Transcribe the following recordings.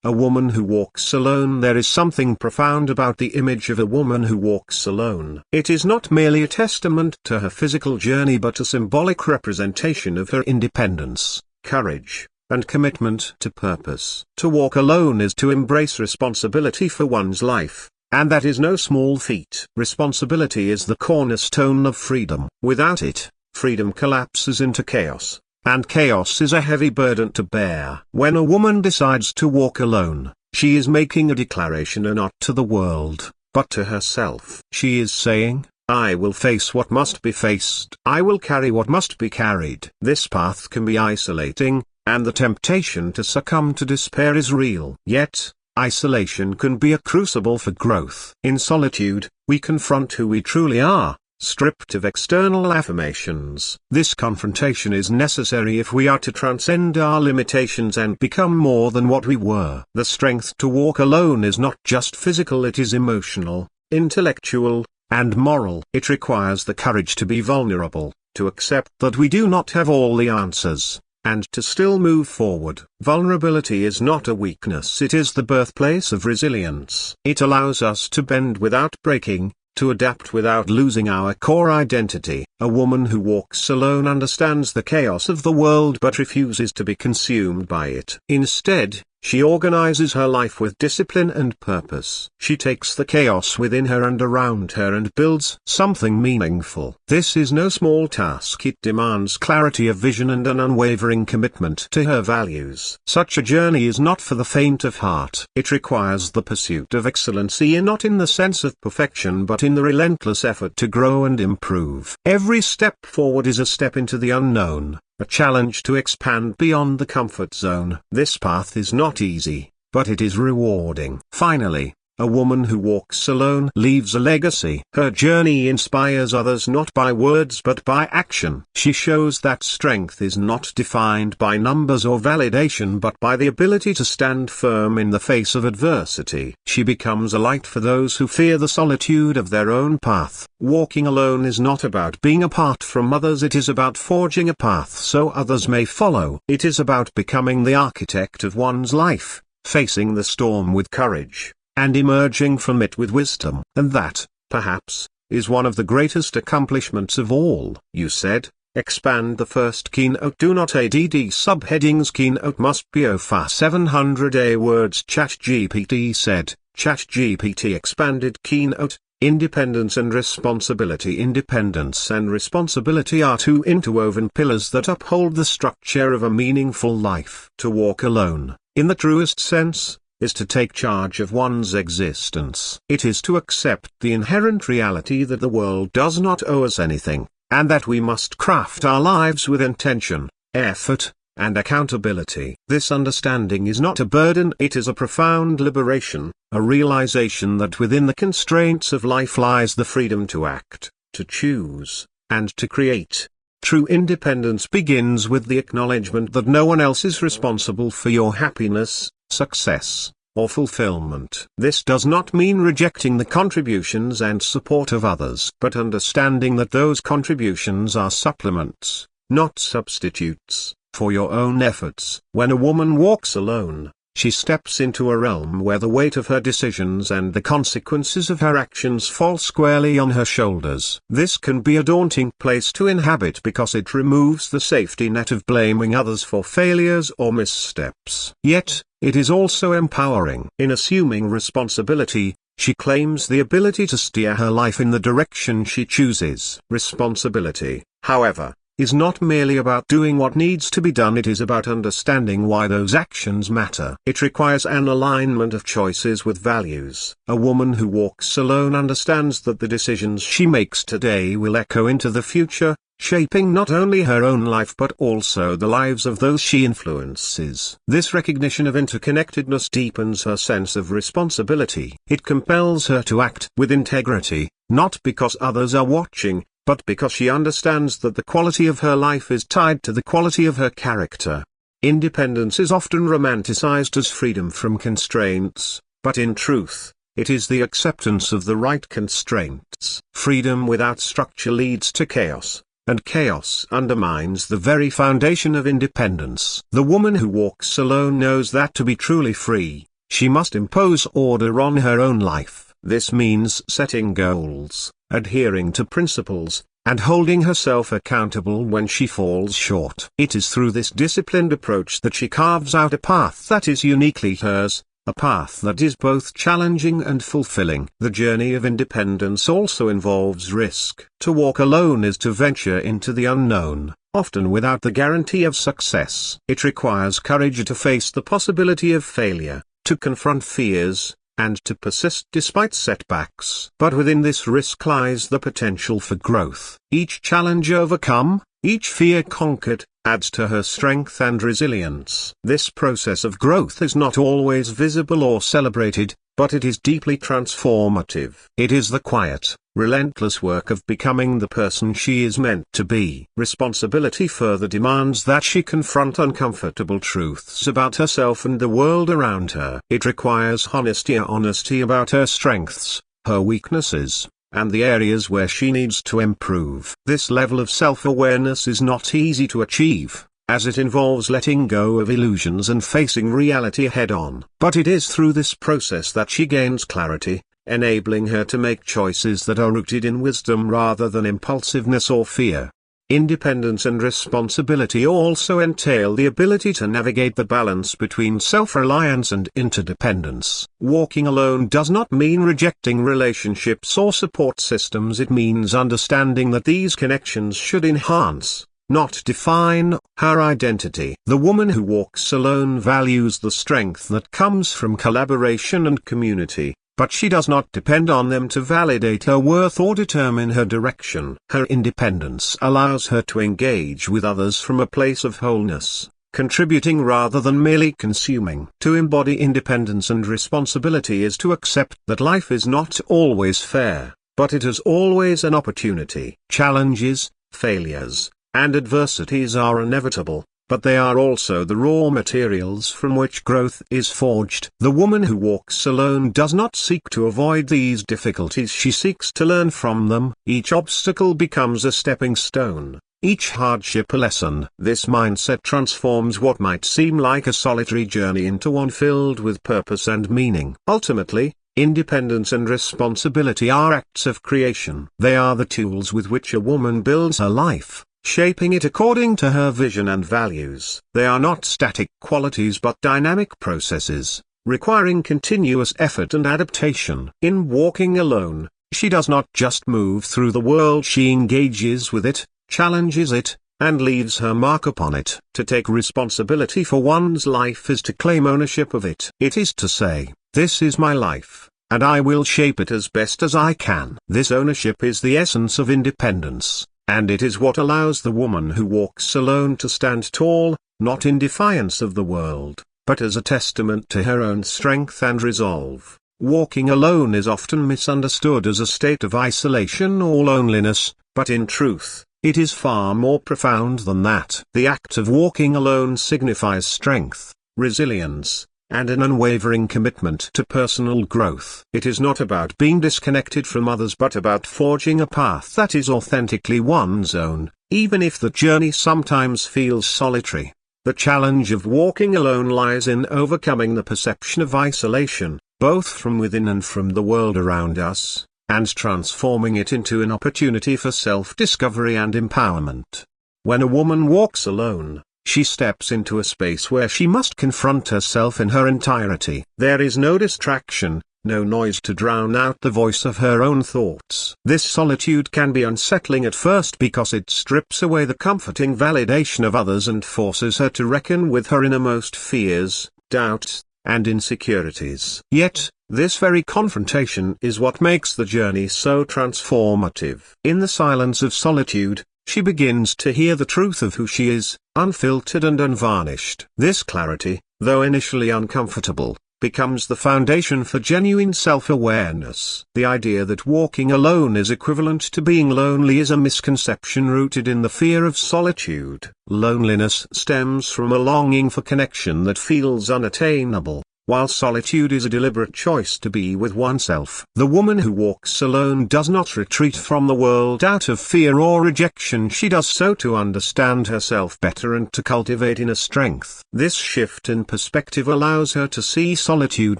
A woman who walks alone. There is something profound about the image of a woman who walks alone. It is not merely a testament to her physical journey but a symbolic representation of her independence, courage, and commitment to purpose. To walk alone is to embrace responsibility for one's life, and that is no small feat. Responsibility is the cornerstone of freedom. Without it, freedom collapses into chaos, and chaos is a heavy burden to bear. When a woman decides to walk alone, she is making a declaration not to the world, but to herself. She is saying, I will face what must be faced. I will carry what must be carried. This path can be isolating, and the temptation to succumb to despair is real. Yet, isolation can be a crucible for growth. In solitude, we confront who we truly are, stripped of external affirmations. This confrontation is necessary if we are to transcend our limitations and become more than what we were. The strength to walk alone is not just physical, it is emotional, intellectual, and moral. It requires the courage to be vulnerable, to accept that we do not have all the answers, and to still move forward. Vulnerability is not a weakness, it is the birthplace of resilience. It allows us to bend without breaking, to adapt without losing our core identity. A woman who walks alone understands the chaos of the world but refuses to be consumed by it. Instead, she organizes her life with discipline and purpose. She takes the chaos within her and around her and builds something meaningful. This is no small task. It demands clarity of vision and an unwavering commitment to her values. Such a journey is not for the faint of heart. It requires the pursuit of excellency, not in the sense of perfection but in the relentless effort to grow and improve. Every step forward is a step into the unknown, a challenge to expand beyond the comfort zone. This path is not easy, but it is rewarding. Finally, a woman who walks alone leaves a legacy. Her journey inspires others not by words but by action. She shows that strength is not defined by numbers or validation but by the ability to stand firm in the face of adversity. She becomes a light for those who fear the solitude of their own path. Walking alone is not about being apart from others, it is about forging a path so others may follow. It is about becoming the architect of one's life, facing the storm with courage, and emerging from it with wisdom. And that, perhaps, is one of the greatest accomplishments of all. You said, expand the first keynote. Do not add subheadings. Keynote must be over 700 words. ChatGPT said. ChatGPT expanded keynote. Independence and responsibility. Independence and responsibility are two interwoven pillars that uphold the structure of a meaningful life. To walk alone, in the truest sense, is to take charge of one's existence. It is to accept the inherent reality that the world does not owe us anything, and that we must craft our lives with intention, effort, and accountability. This understanding is not a burden, it is a profound liberation, a realization that within the constraints of life lies the freedom to act, to choose, and to create. True independence begins with the acknowledgement that no one else is responsible for your happiness, success, or fulfillment. This does not mean rejecting the contributions and support of others, but understanding that those contributions are supplements, not substitutes, for your own efforts. When a woman walks alone, she steps into a realm where the weight of her decisions and the consequences of her actions fall squarely on her shoulders. This can be a daunting place to inhabit because it removes the safety net of blaming others for failures or missteps. Yet, it is also empowering. In assuming responsibility, she claims the ability to steer her life in the direction she chooses. Responsibility, however, is not merely about doing what needs to be done, it is about understanding why those actions matter. It requires an alignment of choices with values. A woman who walks alone understands that the decisions she makes today will echo into the future, shaping not only her own life but also the lives of those she influences. This recognition of interconnectedness deepens her sense of responsibility. It compels her to act with integrity, not because others are watching, but because she understands that the quality of her life is tied to the quality of her character. Independence is often romanticized as freedom from constraints, but in truth, it is the acceptance of the right constraints. Freedom without structure leads to chaos, and chaos undermines the very foundation of independence. The woman who walks alone knows that to be truly free, She must impose order on her own life. This means setting goals, adhering to principles, and holding herself accountable when she falls short. It is through this disciplined approach that she carves out a path that is uniquely hers, a path that is both challenging and fulfilling. The journey of independence also involves risk. To walk alone is to venture into the unknown, often without the guarantee of success. It requires courage to face the possibility of failure, to confront fears, and to persist despite setbacks. But within this risk lies the potential for growth. Each challenge overcome, each fear conquered, adds to her strength and resilience. This process of growth is not always visible or celebrated, but it is deeply transformative. It is the quiet, relentless work of becoming the person she is meant to be. Responsibility further demands that she confront uncomfortable truths about herself and the world around her. It requires honesty about her strengths, her weaknesses, and the areas where she needs to improve. This level of self-awareness is not easy to achieve, as it involves letting go of illusions and facing reality head-on. But it is through this process that she gains clarity, enabling her to make choices that are rooted in wisdom rather than impulsiveness or fear. Independence and responsibility also entail the ability to navigate the balance between self-reliance and interdependence. Walking alone does not mean rejecting relationships or support systems. It means understanding that these connections should enhance, not define, her identity. The woman who walks alone values the strength that comes from collaboration and community, but she does not depend on them to validate her worth or determine her direction. Her independence allows her to engage with others from a place of wholeness, contributing rather than merely consuming. To embody independence and responsibility is to accept that life is not always fair, but it is always an opportunity. Challenges, failures, and adversities are inevitable, but they are also the raw materials from which growth is forged. The woman who walks alone does not seek to avoid these difficulties. She seeks to learn from them. Each obstacle becomes a stepping stone, each hardship a lesson. This mindset transforms what might seem like a solitary journey into one filled with purpose and meaning. Ultimately, independence and responsibility are acts of creation. They are the tools with which a woman builds her life, shaping it according to her vision and values. They are not static qualities but dynamic processes, requiring continuous effort and adaptation. In walking alone, she does not just move through the world, she engages with it, challenges it, and leaves her mark upon it. To take responsibility for one's life is to claim ownership of it. It is to say, "This is my life, and I will shape it as best as I can." This ownership is the essence of independence, and it is what allows the woman who walks alone to stand tall, not in defiance of the world, but as a testament to her own strength and resolve. Walking alone is often misunderstood as a state of isolation or loneliness, but in truth, it is far more profound than that. The act of walking alone signifies strength, resilience, and an unwavering commitment to personal growth. It is not about being disconnected from others but about forging a path that is authentically one's own, even if the journey sometimes feels solitary. The challenge of walking alone lies in overcoming the perception of isolation, both from within and from the world around us, and transforming it into an opportunity for self-discovery and empowerment. When a woman walks alone, she steps into a space where she must confront herself in her entirety. There is no distraction, no noise to drown out the voice of her own thoughts. This solitude can be unsettling at first because it strips away the comforting validation of others and forces her to reckon with her innermost fears, doubts, and insecurities. Yet, this very confrontation is what makes the journey so transformative. In the silence of solitude, she begins to hear the truth of who she is, unfiltered and unvarnished. This clarity, though initially uncomfortable, becomes the foundation for genuine self-awareness. The idea that walking alone is equivalent to being lonely is a misconception rooted in the fear of solitude. Loneliness stems from a longing for connection that feels unattainable, while solitude is a deliberate choice to be with oneself. The woman who walks alone does not retreat from the world out of fear or rejection. She does so to understand herself better and to cultivate inner strength. This shift in perspective allows her to see solitude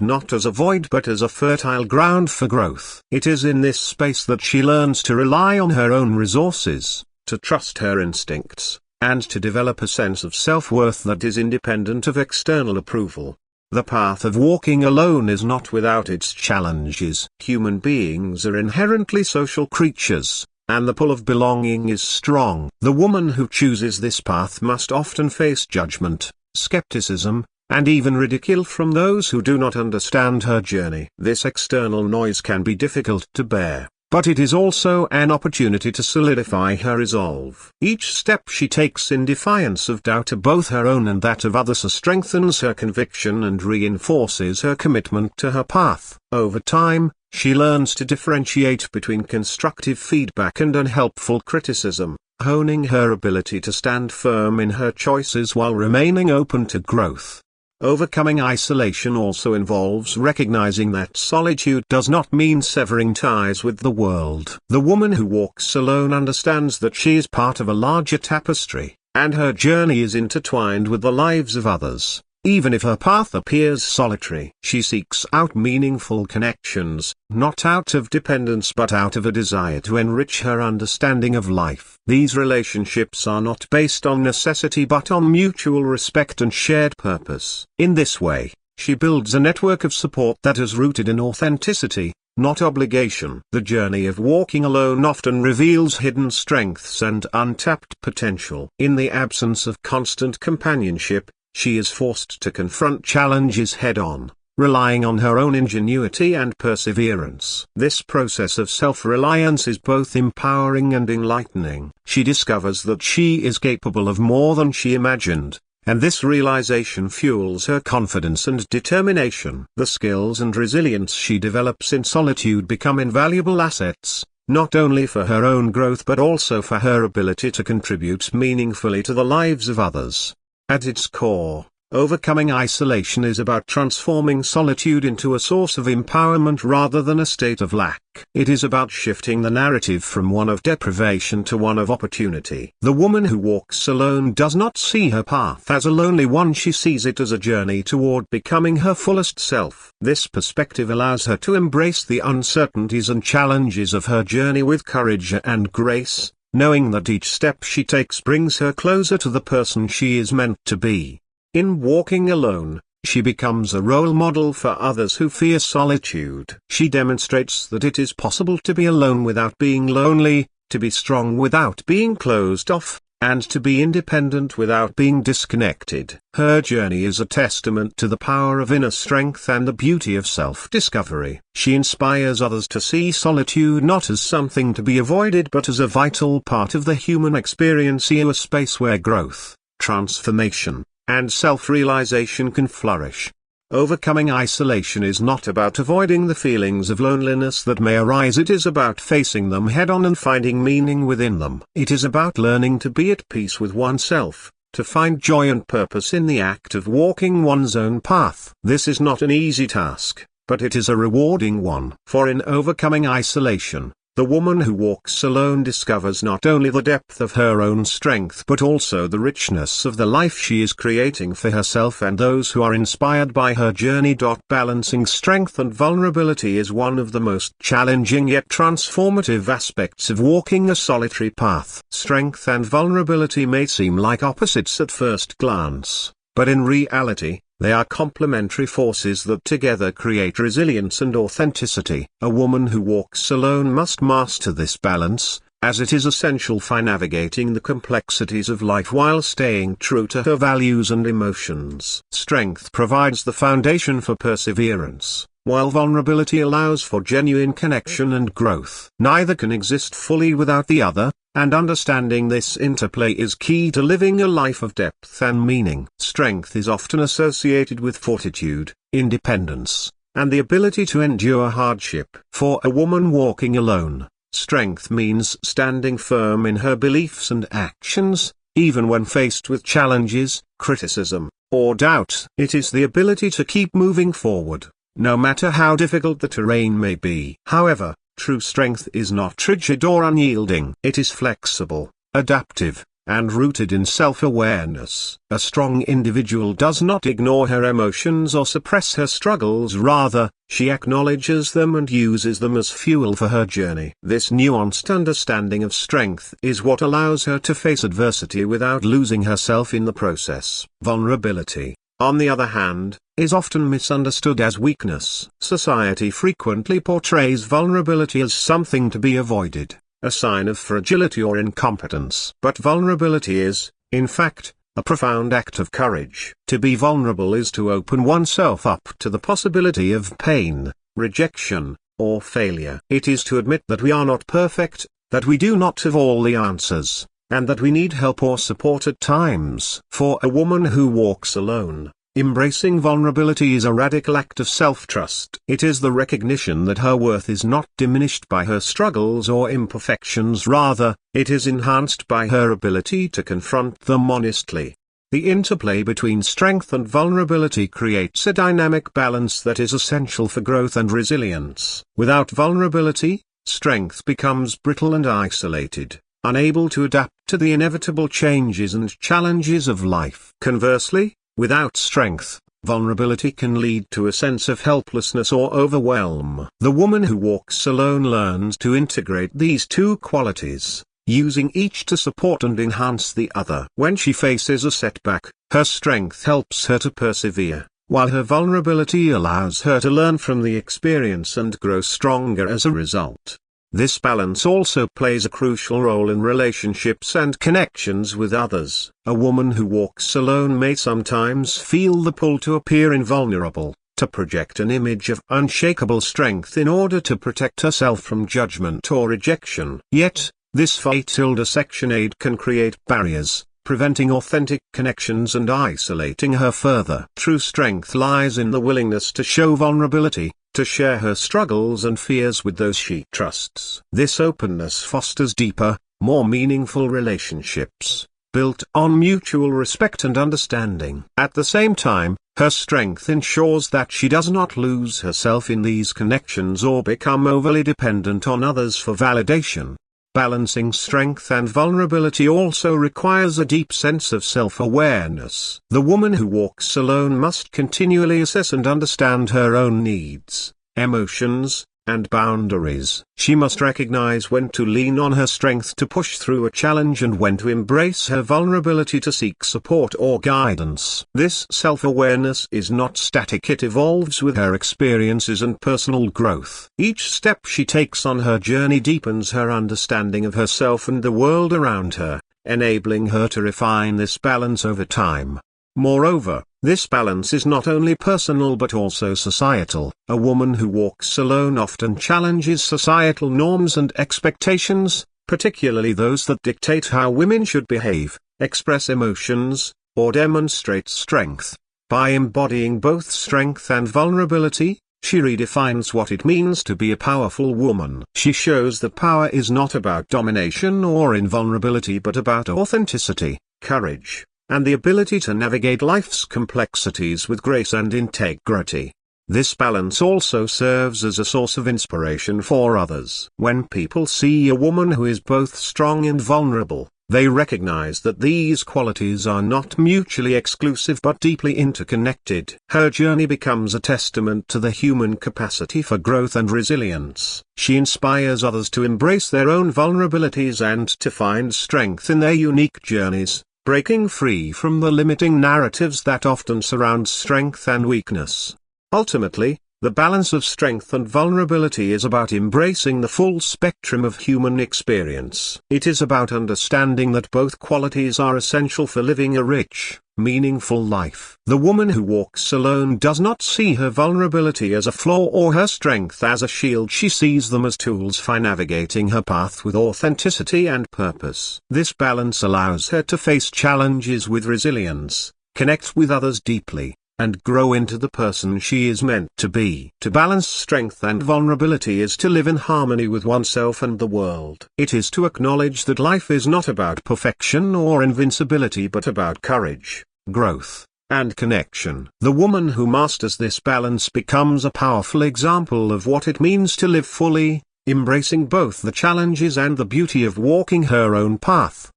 not as a void but as a fertile ground for growth. It is in this space that she learns to rely on her own resources, to trust her instincts, and to develop a sense of self-worth that is independent of external approval. The path of walking alone is not without its challenges. Human beings are inherently social creatures, and the pull of belonging is strong. The woman who chooses this path must often face judgment, skepticism, and even ridicule from those who do not understand her journey. This external noise can be difficult to bear, but it is also an opportunity to solidify her resolve. Each step she takes in defiance of doubt, both her own and that of others, strengthens her conviction and reinforces her commitment to her path. Over time, she learns to differentiate between constructive feedback and unhelpful criticism, honing her ability to stand firm in her choices while remaining open to growth. Overcoming isolation also involves recognizing that solitude does not mean severing ties with the world. The woman who walks alone understands that she is part of a larger tapestry, and her journey is intertwined with the lives of others. Even if her path appears solitary, she seeks out meaningful connections, not out of dependence but out of a desire to enrich her understanding of life. These relationships are not based on necessity but on mutual respect and shared purpose. In this way, she builds a network of support that is rooted in authenticity, not obligation. The journey of walking alone often reveals hidden strengths and untapped potential. In the absence of constant companionship, she is forced to confront challenges head-on, relying on her own ingenuity and perseverance. This process of self-reliance is both empowering and enlightening. She discovers that she is capable of more than she imagined, and this realization fuels her confidence and determination. The skills and resilience she develops in solitude become invaluable assets, not only for her own growth but also for her ability to contribute meaningfully to the lives of others. At its core, overcoming isolation is about transforming solitude into a source of empowerment rather than a state of lack. It is about shifting the narrative from one of deprivation to one of opportunity. The woman who walks alone does not see her path as a lonely one, she sees it as a journey toward becoming her fullest self. This perspective allows her to embrace the uncertainties and challenges of her journey with courage and grace, knowing that each step she takes brings her closer to the person she is meant to be. In walking alone, she becomes a role model for others who fear solitude. She demonstrates that it is possible to be alone without being lonely, to be strong without being closed off, and to be independent without being disconnected. Her journey is a testament to the power of inner strength and the beauty of self-discovery. She inspires others to see solitude not as something to be avoided but as a vital part of the human experience, a space where growth, transformation, and self-realization can flourish. Overcoming isolation is not about avoiding the feelings of loneliness that may arise, it is about facing them head-on and finding meaning within them. It is about learning to be at peace with oneself, to find joy and purpose in the act of walking one's own path. This is not an easy task, but it is a rewarding one. For in overcoming isolation, the woman who walks alone discovers not only the depth of her own strength but also the richness of the life she is creating for herself and those who are inspired by her journey. Balancing strength and vulnerability is one of the most challenging yet transformative aspects of walking a solitary path. Strength and vulnerability may seem like opposites at first glance, but in reality, they are complementary forces that together create resilience and authenticity. A woman who walks alone must master this balance, as it is essential for navigating the complexities of life while staying true to her values and emotions. Strength provides the foundation for perseverance, while vulnerability allows for genuine connection and growth. Neither can exist fully without the other, and understanding this interplay is key to living a life of depth and meaning. Strength is often associated with fortitude, independence, and the ability to endure hardship. For a woman walking alone, strength means standing firm in her beliefs and actions, even when faced with challenges, criticism, or doubt. It is the ability to keep moving forward, no matter how difficult the terrain may be. However, true strength is not rigid or unyielding. It is flexible, adaptive, and rooted in self-awareness. A strong individual does not ignore her emotions or suppress her struggles. Rather, she acknowledges them and uses them as fuel for her journey. This nuanced understanding of strength is what allows her to face adversity without losing herself in the process. Vulnerability, on the other hand, is often misunderstood as weakness. Society frequently portrays vulnerability as something to be avoided, a sign of fragility or incompetence. But vulnerability is, in fact, a profound act of courage. To be vulnerable is to open oneself up to the possibility of pain, rejection, or failure. It is to admit that we are not perfect, that we do not have all the answers, and that we need help or support at times. For a woman who walks alone, embracing vulnerability is a radical act of self-trust. It is the recognition that her worth is not diminished by her struggles or imperfections. Rather, it is enhanced by her ability to confront them honestly. The interplay between strength and vulnerability creates a dynamic balance that is essential for growth and resilience. Without vulnerability, strength becomes brittle and isolated, unable to adapt to the inevitable changes and challenges of life. Conversely, without strength, vulnerability can lead to a sense of helplessness or overwhelm. The woman who walks alone learns to integrate these two qualities, using each to support and enhance the other. When she faces a setback, her strength helps her to persevere, while her vulnerability allows her to learn from the experience and grow stronger as a result. This balance also plays a crucial role in relationships and connections with others. A woman who walks alone may sometimes feel the pull to appear invulnerable, to project an image of unshakable strength in order to protect herself from judgment or rejection. Yet, this fatal dissection can create barriers, preventing authentic connections and isolating her further. True strength lies in the willingness to show vulnerability, to share her struggles and fears with those she trusts. This openness fosters deeper, more meaningful relationships, built on mutual respect and understanding. At the same time, her strength ensures that she does not lose herself in these connections or become overly dependent on others for validation. Balancing strength and vulnerability also requires a deep sense of self-awareness. The woman who walks alone must continually assess and understand her own needs, emotions, and boundaries. She must recognize when to lean on her strength to push through a challenge and when to embrace her vulnerability to seek support or guidance. This self-awareness is not static, it evolves with her experiences and personal growth. Each step she takes on her journey deepens her understanding of herself and the world around her, enabling her to refine this balance over time. Moreover, this balance is not only personal but also societal. A woman who walks alone often challenges societal norms and expectations, particularly those that dictate how women should behave, express emotions, or demonstrate strength. By embodying both strength and vulnerability, she redefines what it means to be a powerful woman. She shows that power is not about domination or invulnerability but about authenticity, courage, and the ability to navigate life's complexities with grace and integrity. This balance also serves as a source of inspiration for others. When people see a woman who is both strong and vulnerable, they recognize that these qualities are not mutually exclusive but deeply interconnected. Her journey becomes a testament to the human capacity for growth and resilience. She inspires others to embrace their own vulnerabilities and to find strength in their unique journeys, breaking free from the limiting narratives that often surround strength and weakness. Ultimately, the balance of strength and vulnerability is about embracing the full spectrum of human experience. It is about understanding that both qualities are essential for living a rich, meaningful life. The woman who walks alone does not see her vulnerability as a flaw or her strength as a shield. She sees them as tools for navigating her path with authenticity and purpose. This balance allows her to face challenges with resilience, connect with others deeply, and grow into the person she is meant to be. To balance strength and vulnerability is to live in harmony with oneself and the world. It is to acknowledge that life is not about perfection or invincibility but about courage, growth, and connection. The woman who masters this balance becomes a powerful example of what it means to live fully, embracing both the challenges and the beauty of walking her own path.